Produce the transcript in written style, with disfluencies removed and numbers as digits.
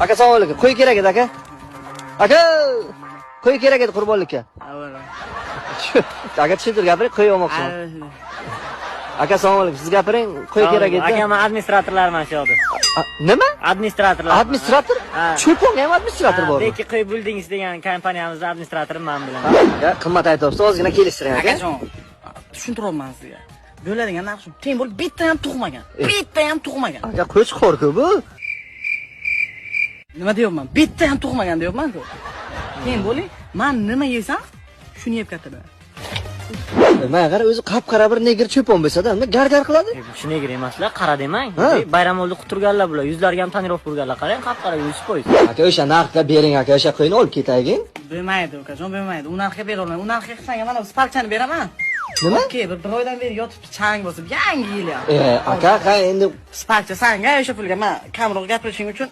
Aka assalomu alaykum. Qo'y kerak edi aka. Aka, qo'y kerak edi qurbonlikka. Aka tushuntir gapiring, qo'y olmoqchiman. Aka assalomu alaykum. Siz gapiring, qo'y kerak edi. Aka men administratorlarman shu yoqda. Nima? Administratorlar. Administrator? Cho'ponga ham administrator bormi? Lekin qo'y buildings degan kompaniyamizning administratori men bilan. Ya, qimmat aytyapsiz, ozgina kelishtiring aka. Akajon, tushuntiryapman sizga. Bo'ladigan narx shu. Teng bo'lib bitta ham tug'magan. Bitta ham tug'magan. Aka qo'chqor-ku bu. Nima deyapman? Bitta ham tug'magan deyapman-ku. Teng bo'ling, men nima yesam, shuni yeb kattaman. Mana qara o'zi qap-qara bir negr cho'pon bo'lsa-da, unda gar-gar qiladi. Shu negr emaslar, qara demang. Bayramoldi quturganlar bular, yuzlariga ham taniroq bo'lganlar. Qarang, qap-qara yuzib qo'ydi. Aka o'sha narxga bering aka, o'sha qo'yni olib ketaylik. Bo'lmaydi, ukajon, bo'lmaydi. U narxga bera olmayman. U narxga qilsang, mana bu sparkchani beraman. Nima? Okey, bir oydan beri yotib chang bosib, yangi yil ham. Aka, endi Sparkcha sanga o'sha pulga men kamroq gapirishing uchun